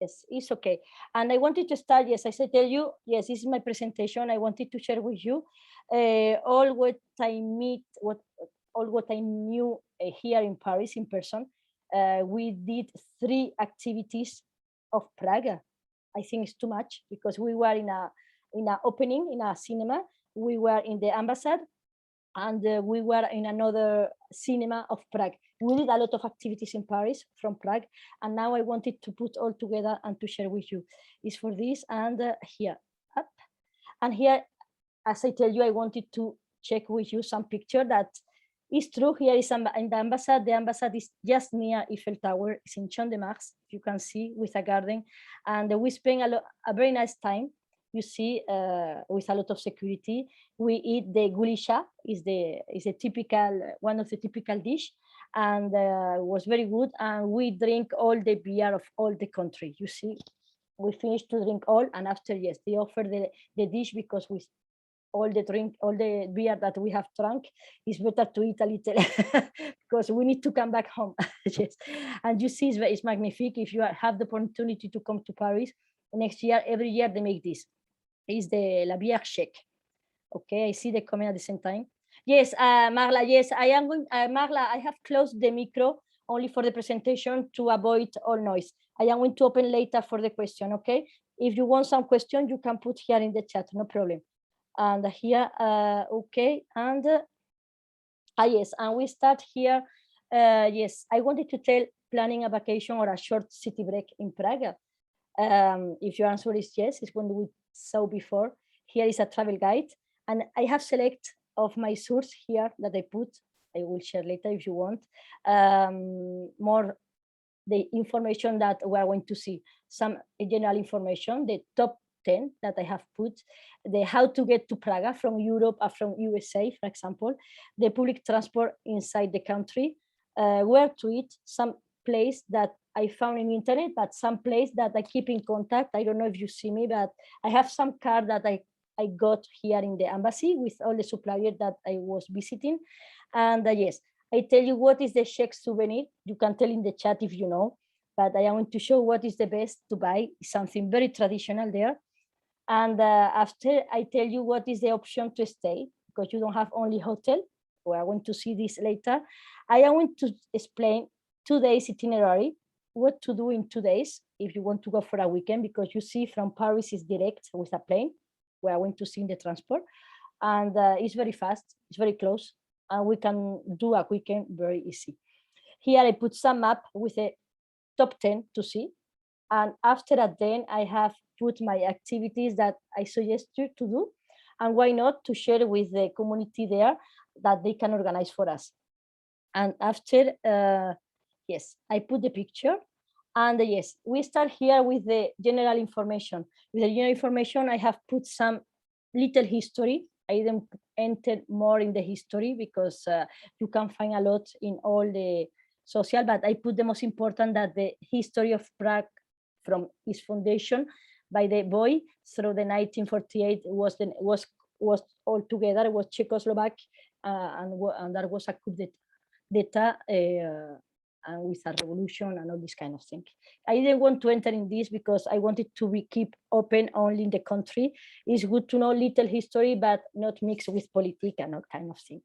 Yes, it's okay. And I wanted to start, yes, as I tell you, yes, this is my presentation. I wanted to share with you all what I meet, all what I knew here in Paris in person. We did 3 activities of Prague. I think it's too much because we were in a opening in a cinema. We were in the embassy, and we were in another cinema of Prague. We did a lot of activities in Paris from Prague, and now I wanted to put all together and to share with you. It's for this, and here up, and here, as I tell you, I wanted to check with you some picture that is true. Here is in the embassy. The embassy is just near Eiffel Tower. It's in Champ de Mars, you can see, with a garden, and we spent a very nice time. You see, with a lot of security. We eat the gulisha, is a typical, one of the typical dish, and was very good. And we drink all the beer of all the country. You see, we finished to drink all, and after, yes, they offer the dish, because we all the beer that we have drunk, is better to eat a little because we need to come back home. Yes, and you see, it's magnificent. If you have the opportunity to come to Paris next year, every year they make this. Is the la bière shake. Okay, I see the comment at the same time. Yes, Marla, yes, I am going, Marla, I have closed the micro only for the presentation to avoid all noise. I am going to open later for the question, okay? If you want some question, you can put here in the chat, no problem. And here, okay, and yes, and we start here. Yes, I wanted to tell planning a vacation or a short city break in Prague. If your answer is yes, it's when we saw before. Here is a travel guide, and I have select of my source here that I put. I will share later if you want more the information that we are going to see. Some general information, the top 10 that I have put, the how to get to Prague from Europe or from USA, for example, the public transport inside the country, where to eat, some place that I found in internet, but some place that I keep in contact. I don't know if you see me, but I have some card that I got here in the embassy with all the suppliers that I was visiting. And yes, I tell you what is the Czech souvenir. You can tell in the chat if you know, but I want to show what is the best to buy. It's something very traditional there. And after I tell you what is the option to stay, because you don't have only hotel. We are going to see this later. I am going to explain 2 days itinerary, what to do in 2 days if you want to go for a weekend, because you see from Paris is direct with a plane. We are going to see in the transport, and it's very fast, it's very close, and we can do a weekend very easy. Here I put some map with a top 10 to see, and after that then I have put my activities that I suggest you to do, and why not to share with the community there that they can organize for us. And after, yes, I put the picture, and yes, we start here with the general information. With the general information, I have put some little history. I didn't enter more in the history because you can find a lot in all the social, but I put the most important, that the history of Prague from its foundation by the boy through the 1948 was all together, was Czechoslovak, and that was a coup d'etat, and with a revolution and all this kind of thing. I didn't want to enter in this because I wanted to keep open only in the country. It's good to know little history, but not mixed with politics and all kind of thing.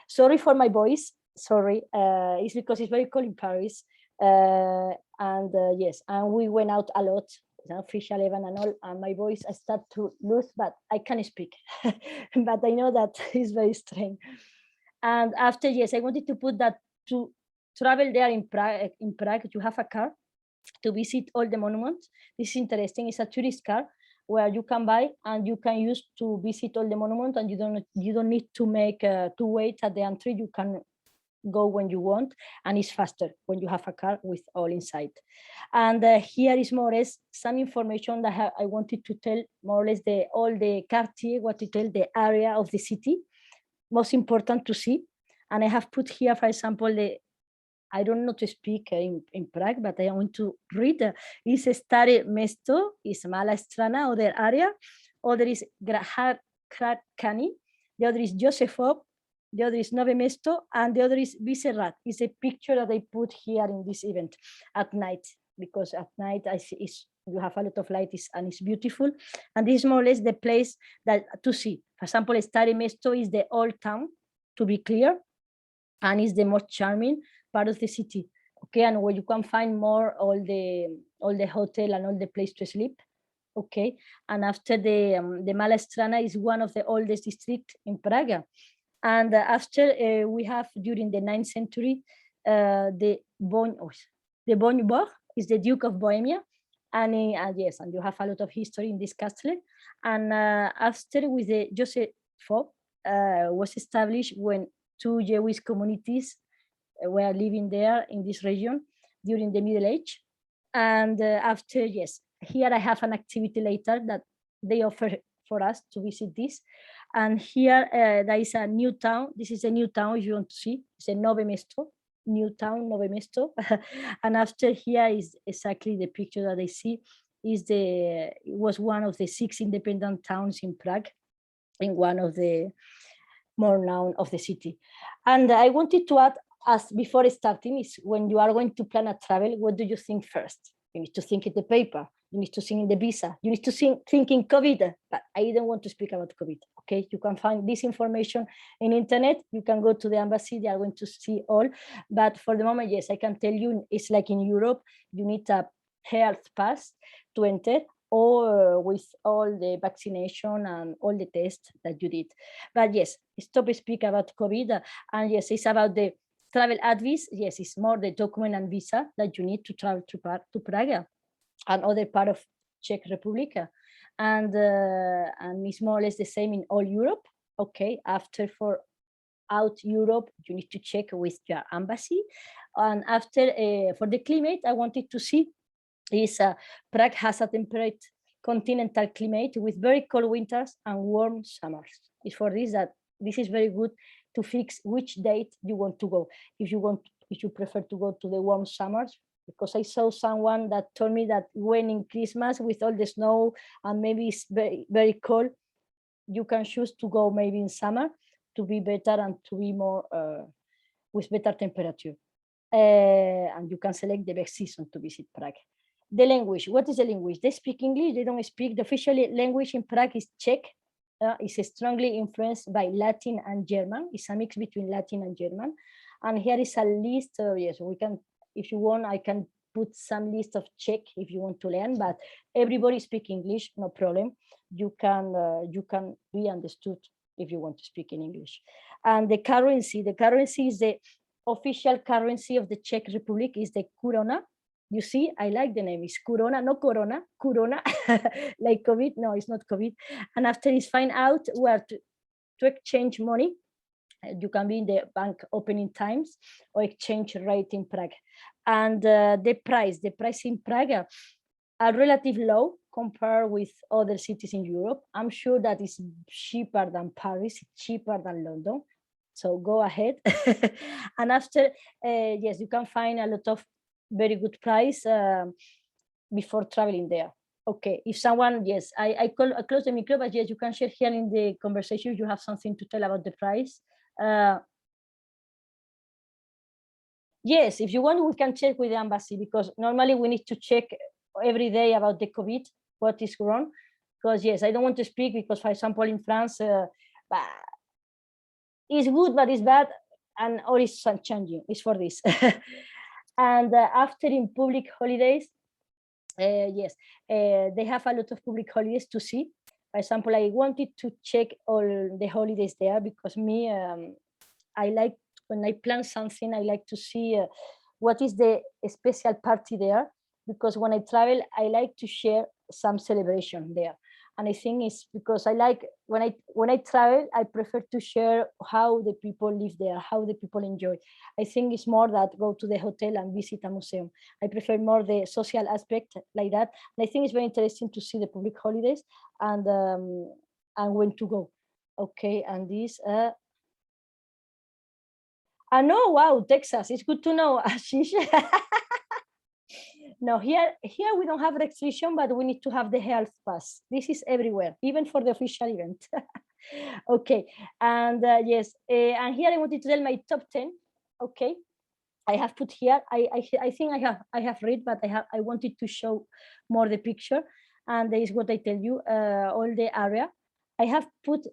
Sorry for my voice. Sorry, it's because it's very cold in Paris. Yes, and we went out a lot, official event and all, and my voice I start to lose, but I can speak. But I know that is very strange. And after, yes, I wanted to put that to travel there in Prague, you have a car to visit all the monuments. This is interesting. It's a tourist car where you can buy and you can use to visit all the monuments, and you don't need to make to wait at the entry. You can go when you want, and it's faster when you have a car with all inside. And here is more or less some information that I wanted to tell, more or less all the quartier, what to tell the area of the city, most important to see. And I have put here, for example, I don't know to speak in Prague, but I want to read. Is Stare Mesto, is Mala Strana, other area. Other is Krakani. The other is Josefov. The other is Nove Mesto. And the other is Visegrad. It's a picture that I put here in this event at night, because at night I see it's You have a lot of light and it's beautiful. And this is more or less the place that to see. For example, Stare Mesto is the old town, to be clear, and is the most charming part of the city. Okay, and where you can find more all the hotel and all the place to sleep. Okay, and after the Mala Strana is one of the oldest districts in Prague. And after we have during the 9th century the Bonneborg is the Duke of Bohemia, and yes, and you have a lot of history in this castle. And after with the Joseph IV was established when 2 Jewish communities were living there in this region during the Middle Age. And after, yes, here I have an activity later that they offer for us to visit this. And here there is a new town. This is a new town if you want to see. It's a Nove Mesto, new town, Nove Mesto. And after here is exactly the picture that I see. It was one of the 6 independent towns in Prague, in one of the more known of the city. And I wanted to add, as before starting, is when you are going to plan a travel, what do you think first? You need to think in the paper, you need to think in the visa, you need to think in COVID, but I don't want to speak about COVID, okay? You can find this information in internet, you can go to the embassy, they are going to see all, but for the moment, yes, I can tell you, it's like in Europe, you need a health pass to enter, or with all the vaccination and all the tests that you did. But yes, stop speak about COVID, and yes, it's about the travel advice. Yes, it's more the document and visa that you need to travel to Prague and other part of Czech Republic, and it's more or less the same in all Europe. Okay, after for out Europe, you need to check with your embassy, and after for the climate, I wanted to see is Prague has a temperate continental climate with very cold winters and warm summers. It's for this that this is very good to fix which date you want to go. If you prefer to go to the warm summers, because I saw someone that told me that when in Christmas with all the snow and maybe it's very, very cold, you can choose to go maybe in summer to be better and to be more with better temperature. And you can select the best season to visit Prague. The language, what is the language? They speak English, they don't speak. The official language in Prague is Czech. It's strongly influenced by Latin and German. It's a mix between Latin and German. And here is a list. Yes, we can, if you want, I can put some list of Czech if you want to learn, but everybody speak English, no problem. You can be understood if you want to speak in English. And the currency is the official currency of the Czech Republic is the koruna. You see, I like the name. It's Corona, no Corona, Corona, like COVID. No, it's not COVID. And after it's find out where to exchange money, you can be in the bank opening times or exchange rate in Prague. And the price in Prague are relatively low compared with other cities in Europe. I'm sure that it's cheaper than Paris, cheaper than London. So go ahead. And after, yes, you can find a lot of very good price before traveling there. Okay, if someone, yes, I close the micro, but yes, you can share here in the conversation, you have something to tell about the price. Yes, if you want, we can check with the embassy, because normally we need to check every day about the COVID, what is wrong. Because yes, I don't want to speak because, for example, in France, it's good, but it's bad, and or it's changing. It's for this. And after in public holidays, yes, they have a lot of public holidays to see. For example, I wanted to check all the holidays there because me, I like when I plan something, I like to see what is the special party there, because when I travel, I like to share some celebration there. And I think it's because I like when I travel, I prefer to share how the people live there, how the people enjoy. I think it's more that go to the hotel and visit a museum. I prefer more the social aspect like that. And I think it's very interesting to see the public holidays and when to go. Okay, and this. No, wow, Texas. It's good to know, Ashish. No, here we don't have restriction, but we need to have the health pass. This is everywhere, even for the official event. Okay, and yes, and here I wanted to tell my top 10. Okay, I have put here. I think I have read, but I wanted to show more the picture, and there is what I tell you. All the area. I have put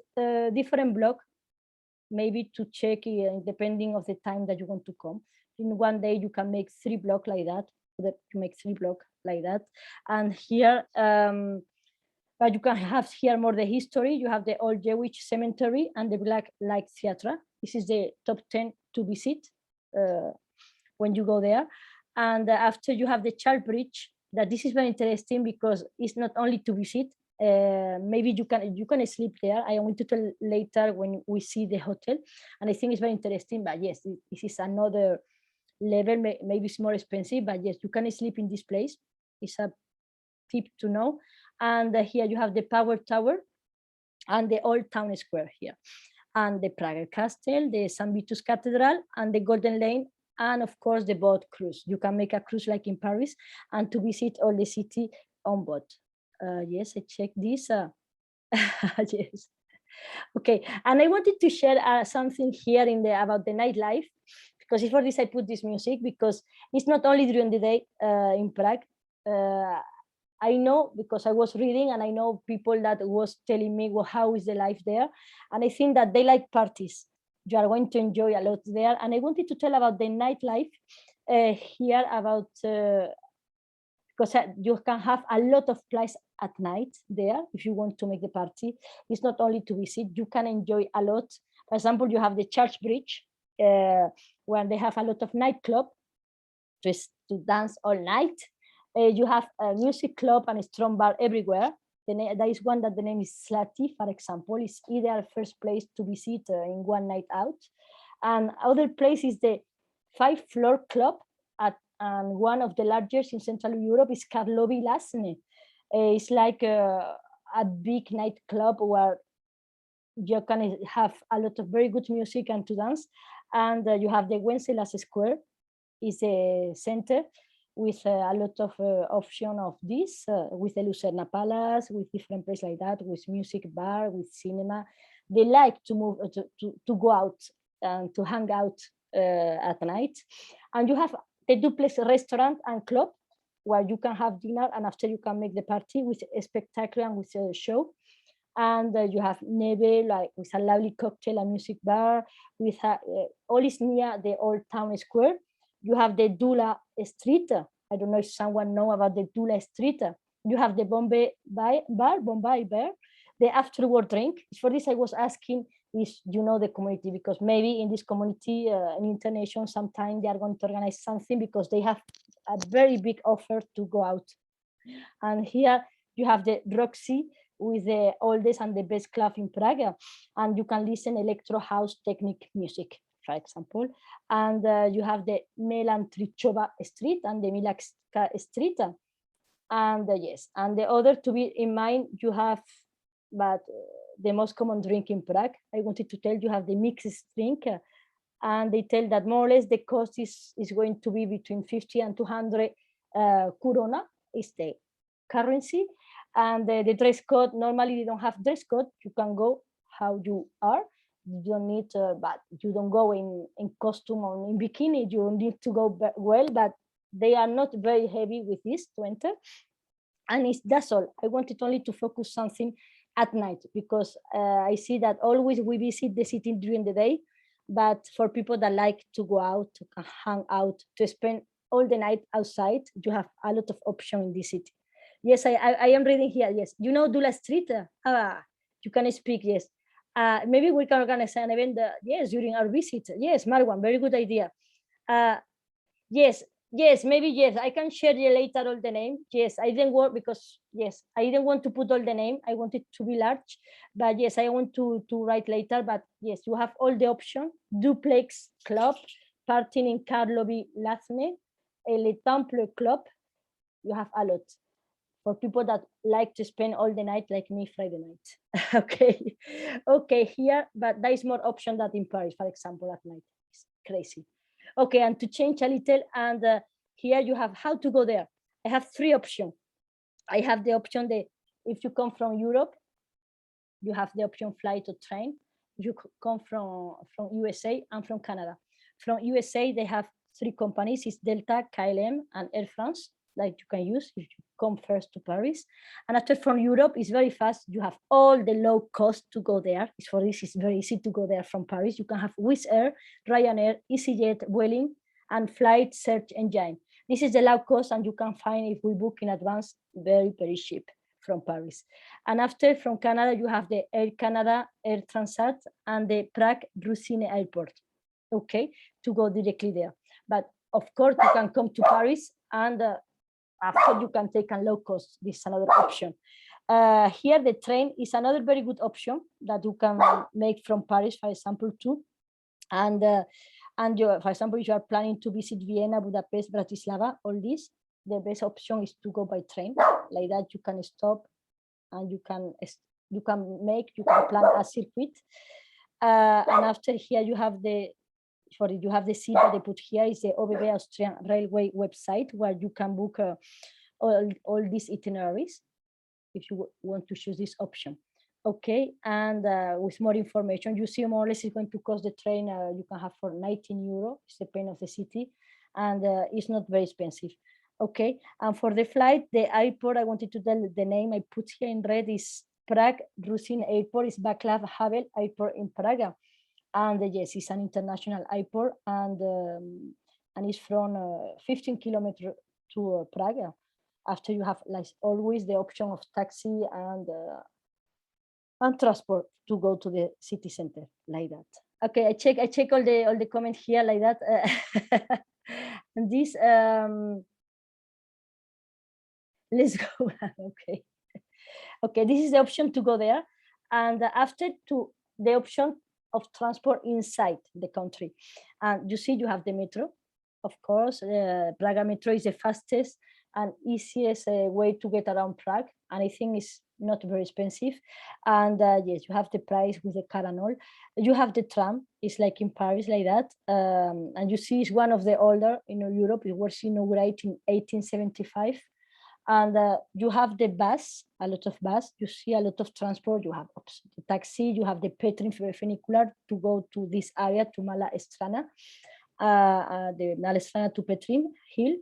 different block, maybe to check depending of the time that you want to come. In one day you can make 3 block like that. You make 3 block like that, and here. But you can have here more the history. You have the old Jewish cemetery and the Black Light Theatre. This is the top 10 to visit when you go there. And after you have the Church Bridge, that this is very interesting because it's not only to visit. Maybe you can sleep there. I am going to tell later when we see the hotel, and I think it's very interesting. But yes, this is another level. Maybe it's more expensive, but yes, you can sleep in this place. It's a tip to know. And here you have the Power Tower and the Old Town Square here, and the Prague Castle, the St. Vitus Cathedral, and the Golden Lane, and of course the boat cruise. You can make a cruise like in Paris and to visit all the city on boat. Yes, I checked this. Yes. Okay, and I wanted to share something here about the nightlife, because for this I put this music because it's not only during the day in Prague. I know because I was reading and I know people that was telling me, well, how is the life there? And I think that they like parties. You are going to enjoy a lot there. And I wanted to tell about the nightlife here about, because you can have a lot of place at night there if you want to make the party. It's not only to visit, you can enjoy a lot. For example, you have the Church Bridge where they have a lot of nightclub just to dance all night. You have a music club and a strong bar everywhere. There is one that the name is Slati, for example. It's either first place to visit in one night out. And other place is the 5-floor club and one of the largest in Central Europe is Karlovy Lasne. It's like a big nightclub where you can have a lot of very good music and to dance. And you have the Wenceslas Square, is a center with a lot of option of this, with the Lucerna Palace, with different places like that, with music bar, with cinema. They like to move to go out and to hang out at night. And you have the duplex restaurant and club where you can have dinner and after you can make the party with a spectacle and with a show. And you have Neve, like with a lovely cocktail and music bar, with all is near the Old Town Square. You have the Dula Street. I don't know if someone know about the Dula Street. You have the Bombay Bar, the afterward drink. For this, I was asking if you know the community, because maybe in this community, in international, sometime they are going to organize something because they have a very big offer to go out. And here you have the Roxy with the oldest and the best club in Prague, and you can listen electro house technique music, for example. And you have the Melan Trichova Street and the Milakska Street. And yes, and the other to be in mind, you have, but the most common drink in Prague, I wanted to tell you have the mixed drink. And they tell that more or less the cost is going to be between 50 and 200 koruna is the currency. And the dress code, normally you don't have dress code, you can go how you are. You don't need, but you don't go in costume or in bikini, you need to go well, but they are not very heavy with this to enter. And that's all. I wanted only to focus something at night, because I see that always we visit the city during the day, but for people that like to go out, to hang out, to spend all the night outside, you have a lot of options in this city. Yes, I am reading here. Yes, you know Dula Street. You can speak. Yes, maybe we can organize an event. Yes, during our visit. Yes, Marwan, very good idea. Yes, maybe yes. I can share you later all the name. Yes, I didn't work because yes, I didn't want to put all the name. I wanted to be large, but yes, I want to write later. But yes, you have all the option. Duplex Club, partying in Karlovy Lasne, Le Temple Club. You have a lot for people that like to spend all the night like me Friday night. Okay, here, but there is more option than in Paris, for example, at night. It's crazy. Okay, and to change a little, and here you have how to go there. I have 3 options. I have the option that if you come from Europe, you have the option flight or train. You come from USA and from Canada. From USA, they have three companies. It's Delta, KLM, and Air France, like you can use if you come first to Paris. And after from Europe, it's very fast. You have all the low cost to go there. It's for this, it's very easy to go there from Paris. You can have Wizz Air, Ryanair, EasyJet, Vueling, and Flight Search Engine. This is the low cost, and you can find, if we book in advance, very, very cheap from Paris. And after from Canada, you have the Air Canada, Air Transat, and the Prague Rusine Airport, okay, to go directly there. But of course, you can come to Paris, and after you can take a low cost. This is another option. Here, the train is another very good option that you can make from Paris, for example, too. And you, for example, if you are planning to visit Vienna, Budapest, Bratislava, all this, the best option is to go by train. Like that, you can stop and you can plan a circuit. And after here, you have the seat that they put here is the OBB Austrian Railway website, where you can book all these itineraries if you want to choose this option. Okay, and with more information, you see more or less it's going to cost the train, you can have for 19 euro, it's depending of the city, and it's not very expensive. Okay, and for the flight, the airport, I wanted to tell the name I put here in red is Prague Rusine Airport, is Václav Havel Airport in Prague. And yes, it's an international airport, and it's from 15 kilometers to Prague. After you have, like always, the option of taxi and transport to go to the city center, like that. Okay, I check all the comments here, like that. And this, let's go. Okay, this is the option to go there, and after to the option of transport inside the country. And you see, you have the metro, of course. Prague metro is the fastest and easiest way to get around Prague, and I think it's not very expensive. And yes, you have the price with the car and all. You have the tram, it's like in Paris, like that. And you see, it's one of the older in Europe. It was inaugurated in 1875. And you have the bus, a lot of bus. You see a lot of transport. You have the taxi. You have the Petrin funicular to go to this area, to Mala Estrana, the Mala Estrana to Petrin Hill.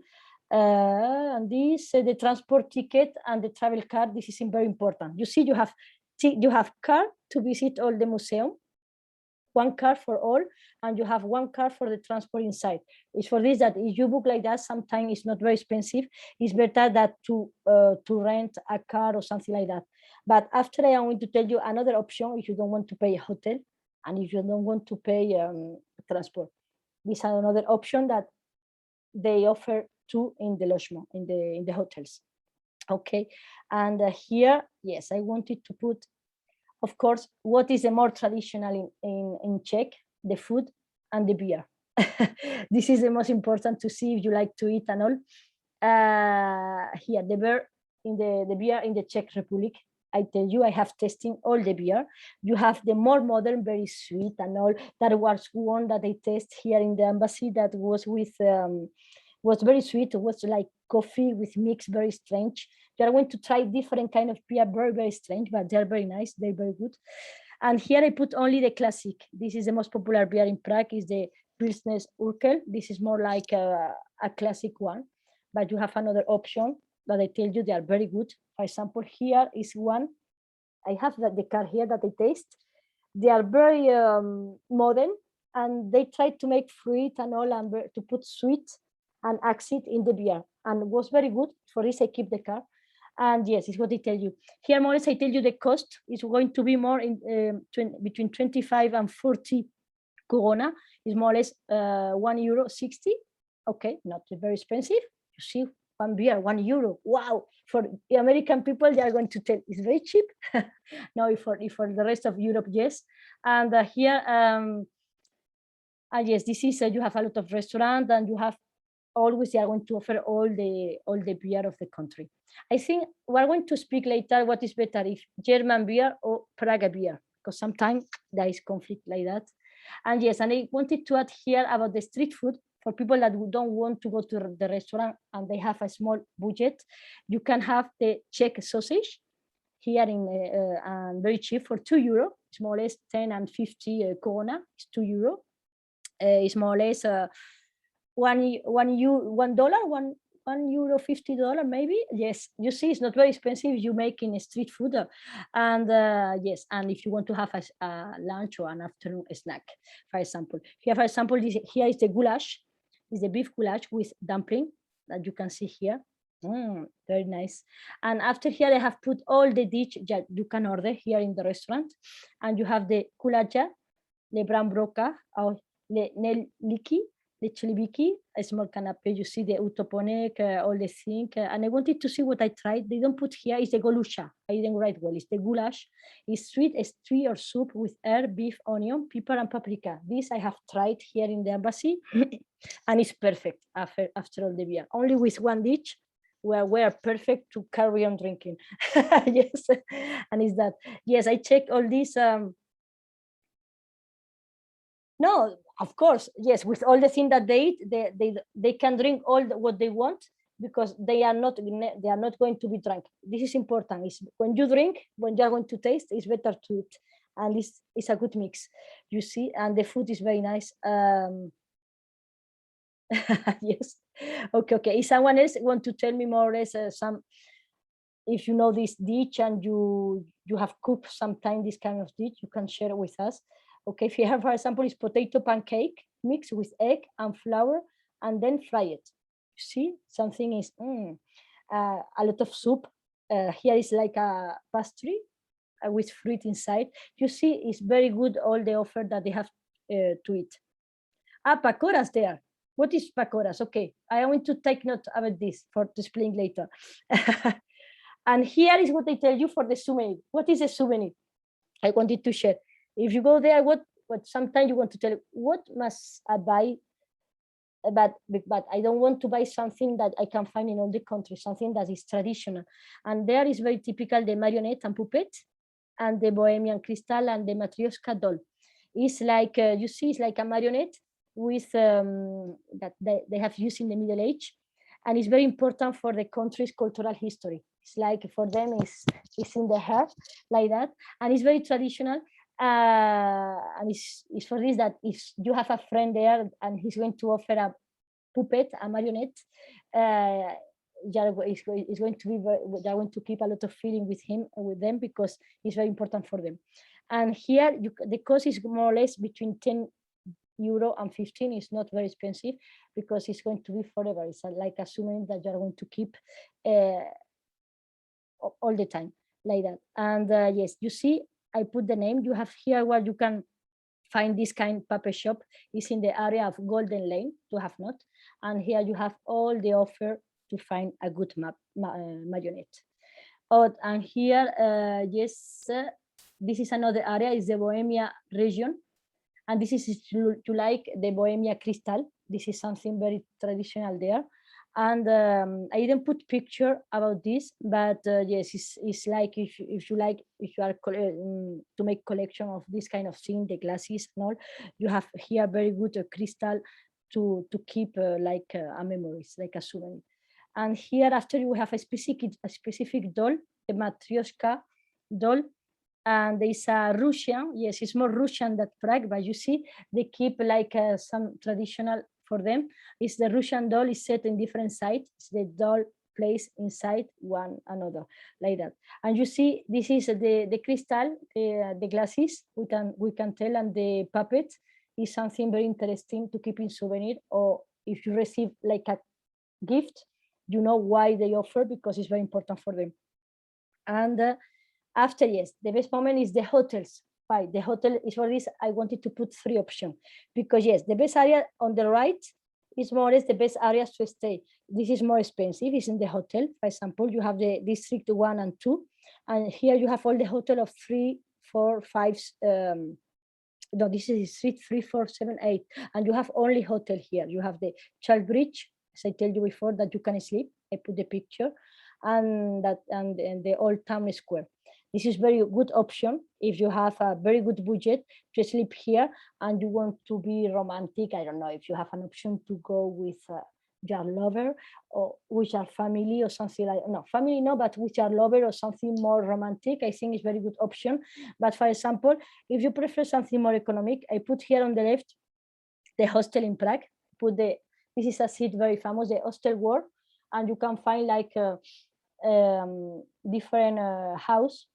And this, the transport ticket and the travel card. This is very important. You see, you have car to visit all the museum. One card for all, and you have one card for the transport inside. It's for this that if you book like that, sometimes it's not very expensive. It's better that to rent a car or something like that. But after I am going to tell you another option if you don't want to pay a hotel and if you don't want to pay transport. This is another option that they offer too in the logement, in the hotels. Okay, and here, yes, I wanted to put, of course, what is the more traditional in Czech, the food and the beer. This is the most important to see if you like to eat and all. Here, the beer in the Czech Republic, I tell you, I have testing all the beer. You have the more modern, very sweet and all. That was one that I taste here in the embassy that was with, was very sweet. It was like coffee with mix, very strange. You are going to try different kind of beer, very, very strange, but they're very nice. They're very good. And here I put only the classic. This is the most popular beer in Prague, is the Pilsner Urquell. This is more like a classic one, but you have another option that I tell you they are very good. For example, here is one. I have the card here that I taste. They are very modern, and they try to make fruit and all, and to put sweet and acid in the beer, and it was very good. For this, I keep the card. And yes, it's what I tell you. Here, more or less, I tell you the cost is going to be more in between 25 and 40 corona. Is more or less €1.60. Okay, not very expensive. You see, one beer, €1. Wow! For the American people, they are going to tell it's very cheap. No, for the rest of Europe, yes. And here, yes, this is you have a lot of restaurants, and you have always they are going to offer all the beer of the country. I think we're going to speak later what is better, if German beer or Prague beer, because sometimes there is conflict like that. And yes, and I wanted to add here about the street food for people that don't want to go to the restaurant and they have a small budget. You can have the Czech sausage here and very cheap for €2. It's more or less 10 and 50 korona. It's €2. It's more or less $1.50 maybe. Yes, you see, it's not very expensive. You make in street food, and yes, and if you want to have a lunch or an afternoon snack, for example, here, for example, here is the goulash, is the beef goulash with dumpling that you can see here. Very nice. And after here, I have put all the dish that you can order here in the restaurant, and you have the kulacha, le bran broca, or le liki, the chilibiki, a small canapé. You see the utoponek, all the thing. And I wanted to see what I tried. They don't put here is the golusha. I didn't write well. It's the goulash. It's sweet stew or soup with herb, beef, onion, pepper, and paprika. This I have tried here in the embassy, and it's perfect after all the beer. Only with one dish, we're perfect to carry on drinking. Yes, and it's that. Yes, I checked all these. No, of course, yes. With all the things that they eat, they can drink all what they want because they are not going to be drunk. This is important. Is when you drink, when you are going to taste, it's better to eat, and it's a good mix. You see, and the food is very nice. Yes. Okay. If someone else want to tell me more or less some, if you know this dish and you have cooked sometime this kind of dish, you can share it with us. Okay, if you have, for example, is potato pancake mixed with egg and flour and then fry it. You see, something is a lot of soup. Here is like a pastry with fruit inside. You see, it's very good, all the offer that they have to eat. Pakoras there. What is pakoras? Okay, I want to take note about this for to explain later. And here is what I tell you for the souvenir. What is a souvenir? I wanted to share. If you go there, what sometimes you want to tell, what must I buy? But I don't want to buy something that I can find in all the countries, something that is traditional. And there is very typical the marionette and puppet, and the Bohemian crystal and the matryoshka doll. It's like, you see, it's like a marionette with that they have used in the Middle Age. And it's very important for the country's cultural history. It's like for them, it's in the hair like that. And it's very traditional. And it's for this that if you have a friend there and he's going to offer a puppet, a marionette, is going to be they're going to keep a lot of feeling with them because it's very important for them. And here the cost is more or less between €10 and 15. It's not very expensive because it's going to be forever. It's like a souvenir that you're going to keep all the time like that. And yes, you see, I put the name. You have here where you can find this kind of puppet shop is in the area of Golden Lane, to have not. And here you have all the offer to find a good marionette. Oh, and here, yes, this is another area, is the Bohemia region. And this is to like the Bohemia crystal. This is something very traditional there. And I didn't put picture about this, but yes, it's like if you are to make collection of this kind of thing, the glasses and all, you have here very good crystal to keep like a memory, like a souvenir. And here after you have a specific doll, the matryoshka doll, and there's a Russian. Yes, it's more Russian than Prague, but you see they keep like some traditional. For them, is the Russian doll is set in different sides. The doll placed inside one another like that. And you see, this is the crystal, the glasses. We can tell, and the puppet is something very interesting to keep in souvenir. Or if you receive like a gift, you know why they offer, because it's very important for them. And after, yes, the best moment is the hotels. Why? The hotel is for this. I wanted to put 3 options because yes, the best area on the right is more or less the best areas to stay. This is more expensive. It's in the hotel. For example, you have the district 1 and 2, and here you have all the hotel of 3, 4, 5. No, this is street 3, 4, 7, 8, and you have only hotel here. You have the Child Bridge, as I told you before, that you can sleep. I put the picture, and the Old Town Square. This is very good option if you have a very good budget to sleep here and you want to be romantic. I don't know if you have an option to go with your lover or with your family or something like, no, family no, but with your lover or something more romantic. I think it's very good option. But for example, if you prefer something more economic, I put here on the left the hostel in Prague. Put the This is a seat very famous, the hostel world, and you can find like different house.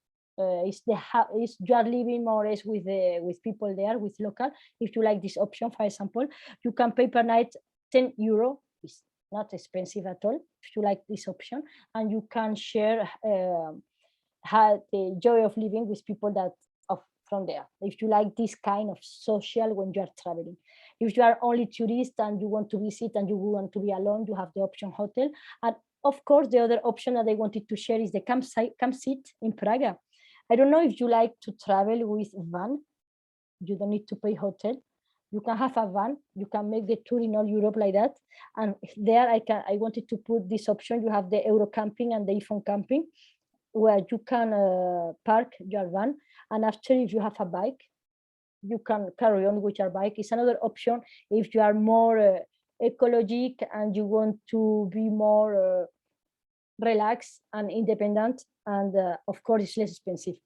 Is you are living more or less with people there, with local. If you like this option, for example, you can pay per night €10. It's not expensive at all if you like this option, and you can share have the joy of living with people that from there. If you like this kind of social when you are traveling. If you are only tourist and you want to visit and you want to be alone, you have the option hotel. And of course, the other option that I wanted to share is the camp seat in Prague. I don't know if you like to travel with van. You don't need to pay hotel. You can have a van. You can make the tour in all Europe like that. And there I wanted to put this option. You have the Euro camping and the iPhone camping, where you can park your van, and after, if you have a bike, you can carry on with your bike. It's another option if you are more ecologic and you want to be more relaxed and independent, and of course it's less expensive.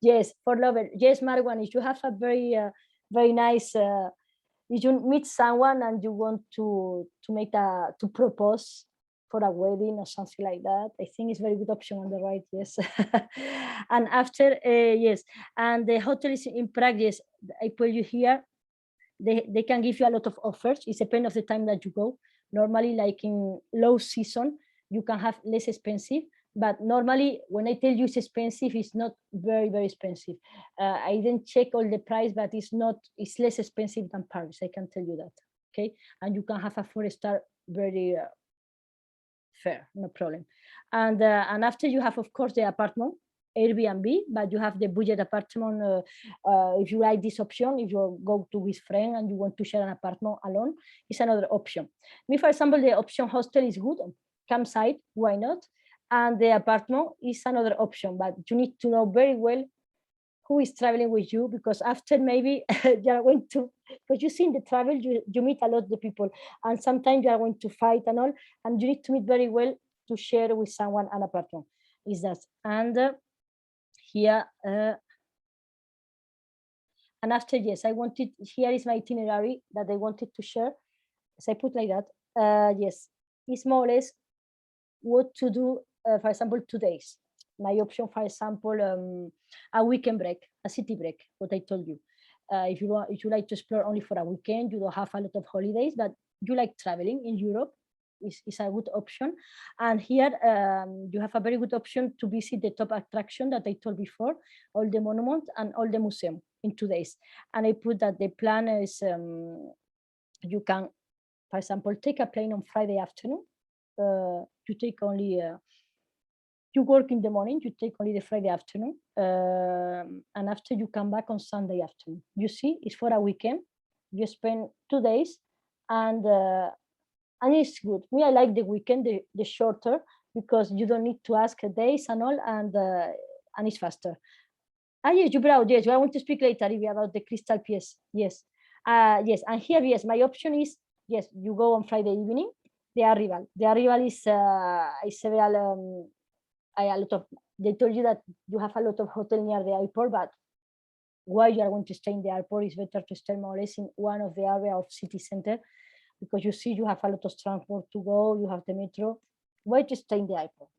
Yes, for lover. Yes, Marwan, if you have a very nice if you meet someone and you want to propose for a wedding or something like that, I think it's very good option on the right. Yes. And after yes, and the hotel is in Prague. Yes, I put you here. They can give you a lot of offers. It depends of the time that you go. Normally, like in low season, you can have less expensive, but normally when I tell you it's expensive, it's not very expensive. I didn't check all the price, but it's less expensive than Paris, I can tell you that. Okay, and you can have a 4-star very fair, no problem. And after, you have of course the apartment Airbnb, but you have the budget apartment. If you like this option, if you go to with friend and you want to share an apartment alone, it's another option. Me, for example, the option hostel is good. Campsite, why not? And the apartment is another option, but you need to know very well who is traveling with you, because after maybe you are going to, because you see in the travel, you meet a lot of the people, and sometimes you are going to fight and all, and you need to meet very well to share with someone an apartment. Is that, and here, and after, yes, I wanted, here is my itinerary that I wanted to share. So I put like that. Yes, it's more or less what to do, for example, 2 days. My option, for example, a weekend break, a city break, what I told you. If you like to explore only for a weekend, you don't have a lot of holidays, but you like traveling in Europe, is a good option. And here you have a very good option to visit the top attraction that I told before, all the monuments and all the museum in 2 days. And I put that the plan is you can, for example, take a plane on Friday afternoon. You take only you work in the morning, you take only the Friday afternoon, and after you come back on Sunday afternoon. You see, it's for a weekend. You spend 2 days, and it's good. Me, I like the weekend, the shorter, because you don't need to ask days and all, and it's faster. Yes, you brought, yes, I want to speak later about the crystal piece. Yes, yes, and here, yes, my option is, yes, you go on Friday evening. The arrival is several. A lot of, they told you that you have a lot of hotel near the airport, but why you are going to stay in the airport, is better to stay more or less in one of the area of city center, because you see you have a lot of transport to go, you have the metro. Why to stay in the airport?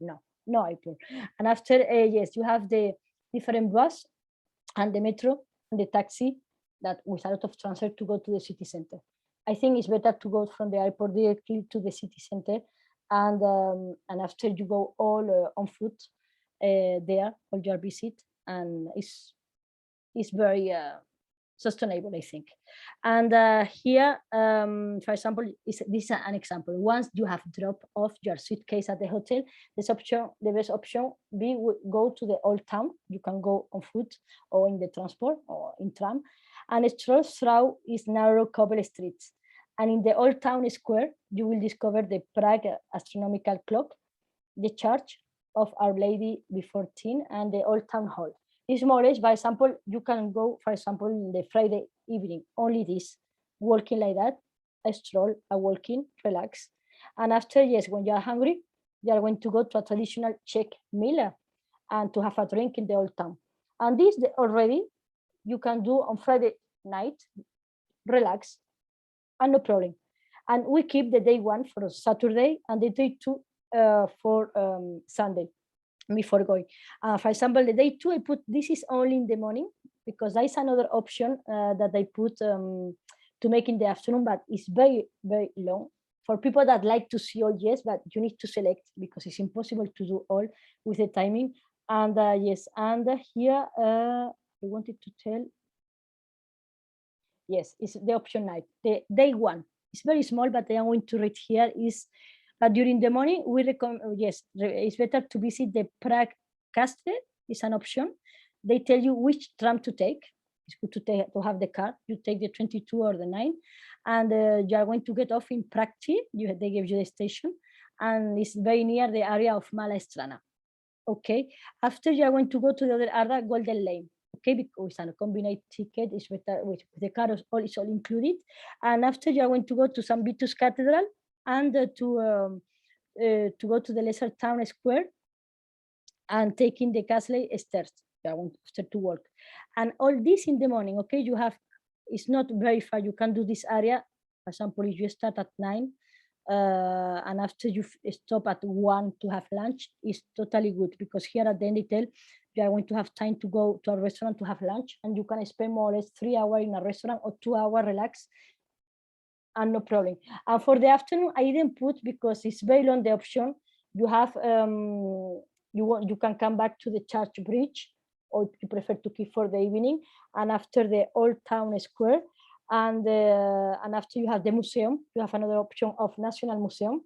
No airport. And after, yes, you have the different bus and the metro and the taxi, that with a lot of transfer to go to the city center. I think it's better to go from the airport directly to the city center, and after you go all on foot there, all your visit, and it's very sustainable, I think. And here, for example, this is an example. Once you have dropped off your suitcase at the hotel, the best option be go to the old town. You can go on foot or in the transport or in tram, and stroll through its narrow cobble streets. And in the old town square, you will discover the Prague astronomical clock, the church of Our Lady before 14, and the old town hall. This more or less, by example, you can go, for example, in the Friday evening, only this, walking like that, a stroll, a walking, relax. And after, yes, when you are hungry, you are going to go to a traditional Czech meal and to have a drink in the old town. And this already you can do on Friday night, relax, and no problem. And we keep the day 1 for Saturday and the day 2 for Sunday before going. For example, the day 2, I put this is only in the morning, because there is another option that I put to make in the afternoon, but it's very, very long. For people that like to see all, yes, but you need to select, because it's impossible to do all with the timing. And yes, and here I wanted to tell, yes, it's the option night. The day 1 is very small, but I am going to read here is, but during the morning, we recommend, yes, it's better to visit the Prague Castle, is an option. They tell you which tram to take. It's good to have the car. You take the 22 or the 9, and you are going to get off in Prague. They give you the station, and it's very near the area of Mala Strana. Okay, after you are going to go to the other area, Golden Lane. Okay, because it's a combined ticket, is better with the car is all included. And after you are going to go to St. Vitus Cathedral, and to go to the lesser town square, and taking the castle stairs. You are going to work, and all this in the morning. Okay, you have, it's not very far. You can do this area. For example, if you start at 9. And after you stop at 1 to have lunch, is totally good, because here at the end they tell you are going to have time to go to a restaurant to have lunch, and you can spend more or less 3 hours in a restaurant or 2 hours relax, and no problem. And for the afternoon, I didn't put, because it's very long, the option. You have you can come back to the church bridge, or you prefer to keep for the evening, and after the old town square. And after you have the museum, you have another option of National Museum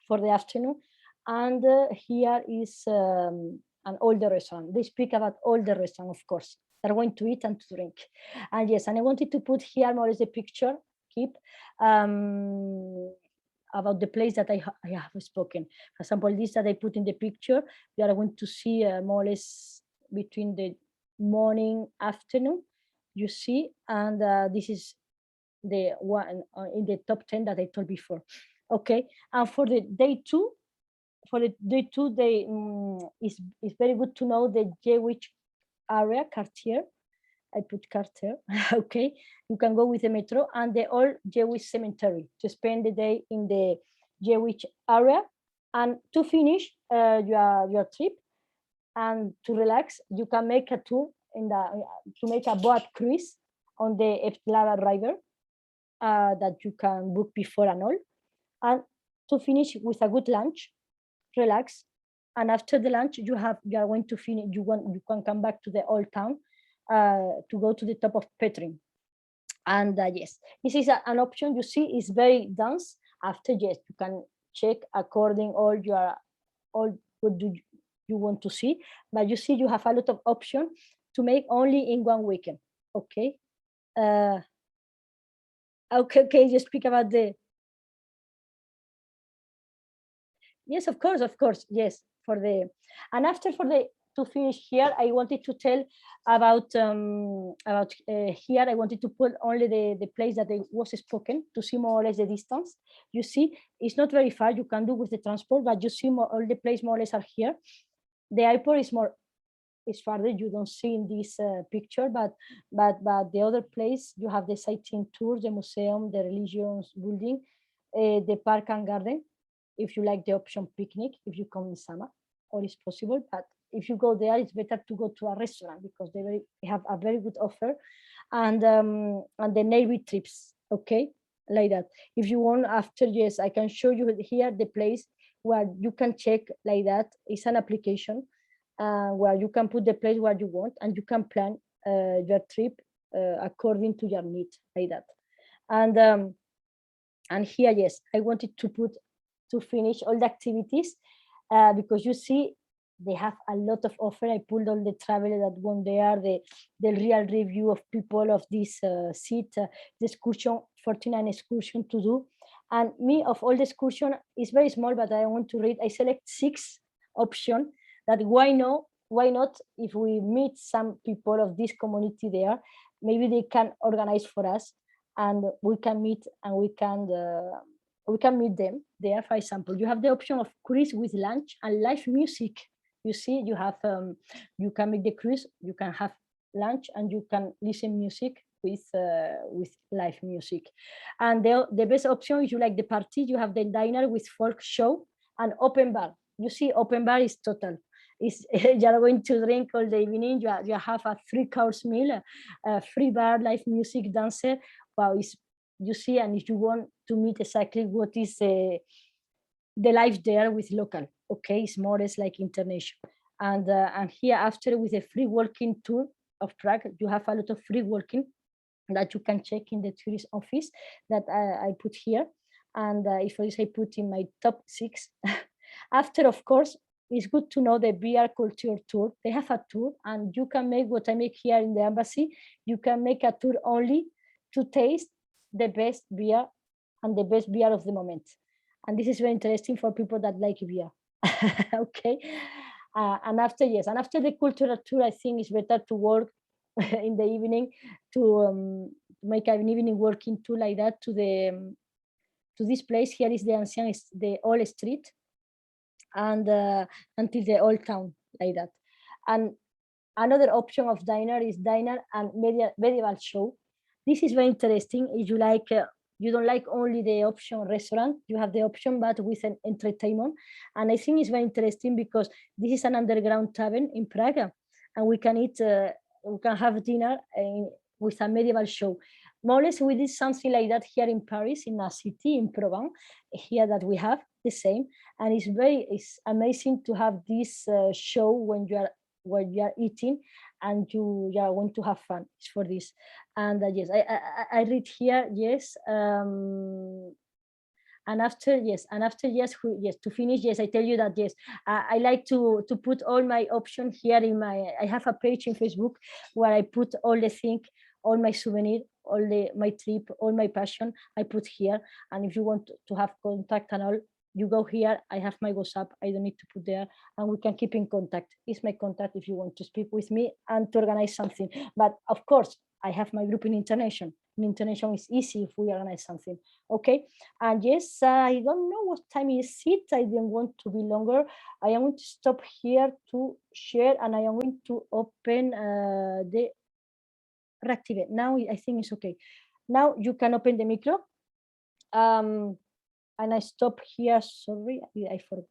for the afternoon. And here is an older restaurant. They speak about older restaurant, of course. They're going to eat and to drink. And yes, and I wanted to put here more or less a picture, keep about the place that I have spoken. For example, this that I put in the picture, you are going to see more or less between the morning, afternoon, you see, and this is the one in the top 10 that I told before. Okay, and for the day 2, they is very good to know the Jewish area, Cartier. I put Cartier. Okay, you can go with the metro and the old Jewish cemetery to spend the day in the Jewish area, and to finish your trip and to relax, you can make a tour to make a boat cruise on the Eftelara River that you can book before and all, and to finish with a good lunch, relax, and after the lunch you are going to finish. You can come back to the old town to go to the top of Petrin, and yes, this is an option. You see, it's very dense. After, yes, you can check according all what do you want to see, but you see you have a lot of options to make only in one weekend. Okay. Okay, you speak about the, yes, of course, yes, for the, and after for the, to finish here, I wanted to tell about here. I wanted to put only the place that was spoken, to see more or less the distance. You see, it's not very far. You can do with the transport, but you see all the place more or less are here. The airport is farther. You don't see in this picture, but the other place, you have the sightseeing tours, the museum, the religions building, the park and garden. If you like the option picnic, if you come in summer, all is possible. But if you go there, it's better to go to a restaurant, because they have a very good offer, and the Navy trips. Okay, like that. If you want, after, yes, I can show you here the place where you can check like that. It's an application where you can put the place where you want, and you can plan your trip according to your need, like that. And here, yes, I wanted to finish all the activities because you see they have a lot of offer. I pulled all the travelers that went there, the real review of people of this seat, the excursion, 49 excursion to do. And me, of all the excursion, is very small, but I want to read. I select 6 options that why not, if we meet some people of this community there, maybe they can organize for us, and we can meet, and we can meet them there. For example, you have the option of cruise with lunch and live music. You see, you have you can make the cruise, you can have lunch, and you can listen music with live music. And the best option, if you like the party, you have the diner with folk show and open bar. You see, open bar is total. Is you're going to drink all the evening. You have a 3-course meal, free bar, live music, dancer. Wow, you see, and if you want to meet exactly what is the life there with local, okay, it's more or less like international. And here after with a free walking tour of Prague, you have a lot of free walking that you can check in the tourist office that I put here. And if I put in my top 6. After, of course, it's good to know the beer culture tour. They have a tour, and you can make what I make here in the embassy. You can make a tour only to taste the best beer and the best beer of the moment. And this is very interesting for people that like beer. Okay. And after the cultural tour, I think it's better to work in the evening to make an evening working tour like that to this place. Here is the ancient, the old street, and until the old town, like that. And another option of diner is diner and medieval show. This is very interesting. If you like, you don't like only the option restaurant, you have the option but with an entertainment. And I think it's very interesting because this is an underground tavern in Prague, and we can eat, we can have dinner with a medieval show. More or less, we did something like that here in Paris, in a city in Provence, here that we have the same. And it's amazing to have this show when you are eating, and you are going to have fun. It's for this. And yes, I read here, yes. And after yes, to finish, yes, I tell you that yes, I like to put all my options here in my. I have a page in Facebook where I put all the things, all my souvenir, my trip, all my passion. I put here, and if you want to have contact and all, you go here. I have my WhatsApp. I don't need to put there, and we can keep in contact. It's my contact if you want to speak with me and to organize something. But of course, I have my group in international. In international, it's easy if we organize something. Okay. And yes, I don't know what time is it. I didn't want to be longer. I am going to stop here to share, and I am going to open the reactivate. Now I think it's okay. Now you can open the micro. And I stop here. Sorry, I forgot.